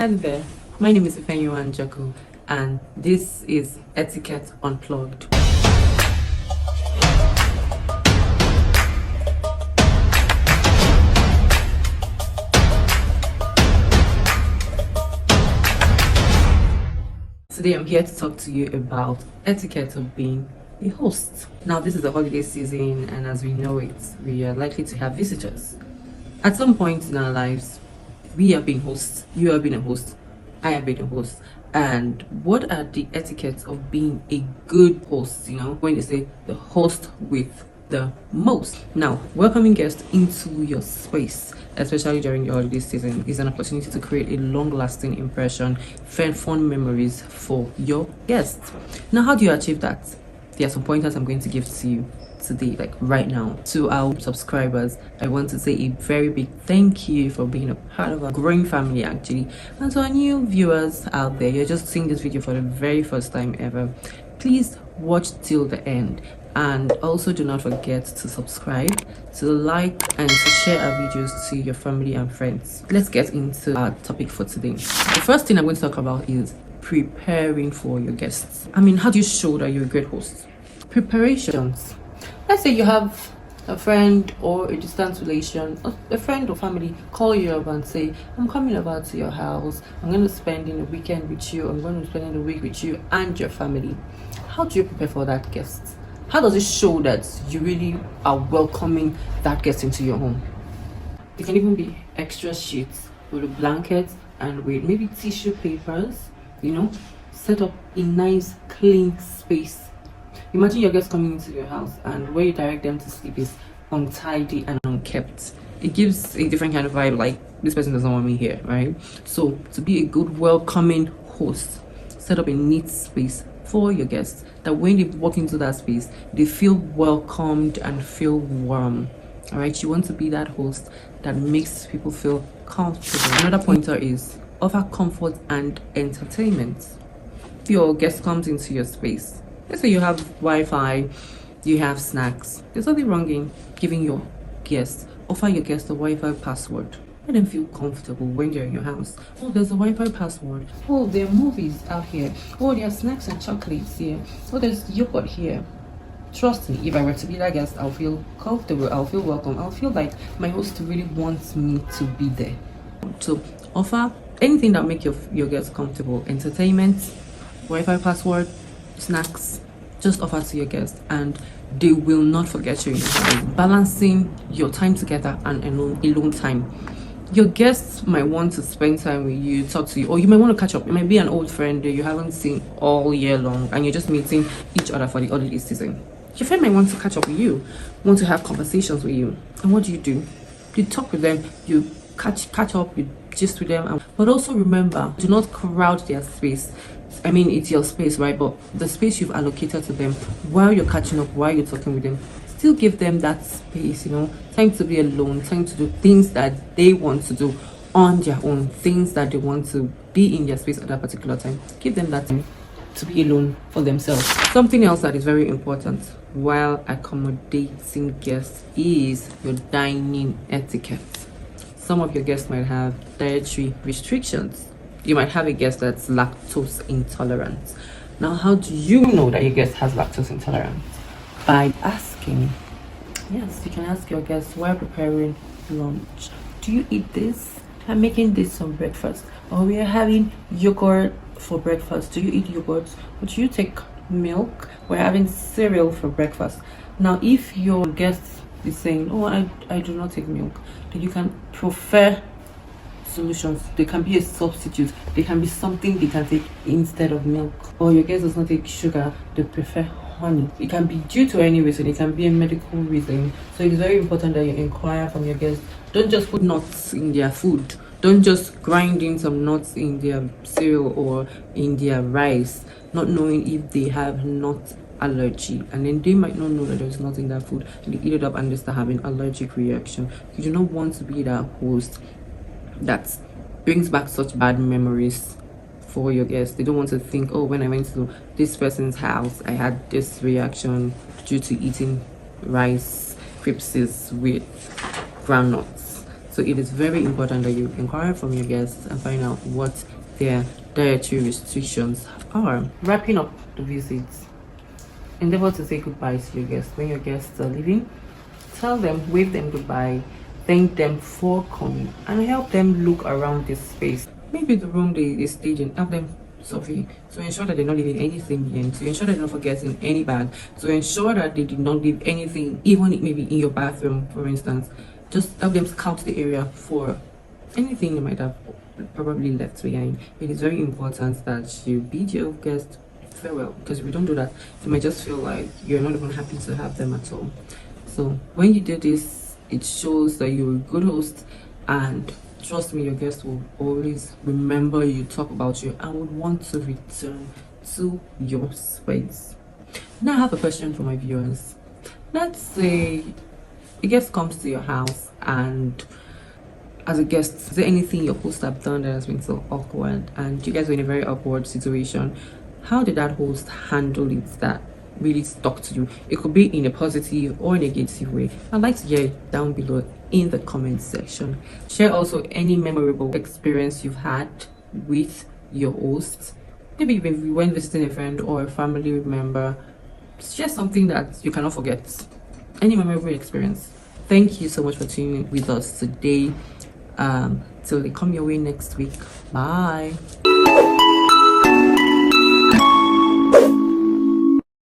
Hi there, my name is Ifeanyiwa Njoku, and this is Etiquette Unplugged. Today I'm here to talk to you about etiquette of being a host. Now this is the holiday season, and as we know it, we are likely to have visitors. At some point in our lives, we have been hosts, you have been a host, I have been a host. And what are the etiquettes of being a good host? When you say the host with the most. Now, welcoming guests into your space, especially during your holiday season, is an opportunity to create a long-lasting impression, fun memories for your guests. Now, how do you achieve that? There are some pointers I'm going to give to you today, like right now. To our subscribers, I want to say a very big thank you for being a part of our growing family, actually. And to our new viewers out there, you're just seeing this video for the very first time ever, please watch till the end. And also do not forget to subscribe, to like, and to share our videos to your family and friends. Let's get into our topic for today. The first thing I'm going to talk about is preparing for your guests. How do you show that you're a great host? Preparations. Let's say you have a friend or a distant relation, a friend or family call you up and say, I'm coming over to your house, I'm going to spend in a weekend with you, I'm going to spend in a week with you and your family. How do you prepare for that guest? How does it show that you really are welcoming that guest into your home? It can even be extra sheets with a blanket and with maybe tissue papers, set up a nice clean space. Imagine your guests coming into your house and where you direct them to sleep is untidy and unkept. It gives a different kind of vibe, like this person doesn't want me here, right? So to be a good welcoming host, set up a neat space for your guests, that when they walk into that space, they feel welcomed and feel warm. All right, you want to be that host that makes people feel comfortable. Another pointer is offer comfort and entertainment. If your guest comes into your space, let's say you have Wi-Fi, you have snacks, there's nothing wrong in giving your guests, offer your guests a Wi-Fi password. Let them feel comfortable when they're in your house. Oh, there's a Wi-Fi password. Oh, there are movies out here. Oh, there are snacks and chocolates here. Oh, there's yogurt here. Trust me, if I were to be that guest, I'll feel comfortable, I'll feel welcome, I'll feel like my host really wants me to be there. So offer anything that make your guests comfortable. Entertainment, Wi-Fi password, snacks. Just offer to your guests and they will not forget you. Balancing your time together and alone time. Your guests might want to spend time with you, talk to you, or you might want to catch up. It might be an old friend that you haven't seen all year long and you're just meeting each other for the holiday season. Your friend might want to catch up with you, want to have conversations with you. And what do? You talk with them, you catch up, you gist with them. But also remember, do not crowd their space. It's your space, right? But the space you've allocated to them while you're catching up, while you're talking with them, still give them that space, time to be alone, time to do things that they want to do on their own, things that they want to be in their space at that particular time. Give them that time to be alone for themselves. Something else that is very important while accommodating guests is your dining etiquette. Some of your guests might have dietary restrictions. You might have a guest that's lactose intolerant. Now, how do you know that your guest has lactose intolerance? By asking. Yes, you can ask your guests while preparing lunch. Do you eat this? I'm making this some breakfast. Or we are having yogurt for breakfast. Do you eat yogurt? Or do you take milk? We're having cereal for breakfast. Now, if your guest is saying, oh, I do not take milk, then you can prefer solutions. They can be a substitute. They can be something they can take instead of milk. Or your guest does not take sugar, they prefer honey. It can be due to any reason. It can be a medical reason. So it's very important that you inquire from your guests. Don't just put nuts in their food. Don't just grind in some nuts in their cereal or in their rice, not knowing if they have nut allergy, and then they might not know that there's nothing in that food. They eat it up and they start having allergic reaction. You do not want to be that host that brings back such bad memories for your guests. They don't want to think, oh, when I went to this person's house, I had this reaction due to eating rice crisps with groundnuts. So So it is very important that you inquire from your guests and find out what their dietary restrictions are. Wrapping up the visit, endeavor to say goodbye to your guests. When your guests are leaving, tell them, wave them goodbye, thank them for coming, and help them look around this space. Maybe the room they stayed in, help them survey to ensure that they're not leaving anything in, to ensure that they're not forgetting any bag, to ensure that they did not leave anything, even maybe in your bathroom, for instance. Just help them scout the area for anything they might have probably left behind. It is very important that you bid your guests farewell, because if you don't do that, you might just feel like you're not even happy to have them at all. So when you do this, it shows that you're a good host, and trust me, your guests will always remember you, talk about you, and would want to return to your space. Now I have a question for my viewers. Let's say a guest comes to your house, and as a guest, is there anything your host have done that has been so awkward, and you guys were in a very awkward situation? How did that host handle it that really stuck to you? It could be in a positive or negative way. I'd like to hear it down below in the comment section. Share also any memorable experience you've had with your host. Maybe when you went visiting a friend or a family member. Share something that you cannot forget. Any memorable experience. Thank you so much for tuning in with us today. Till they come your way next week. Bye.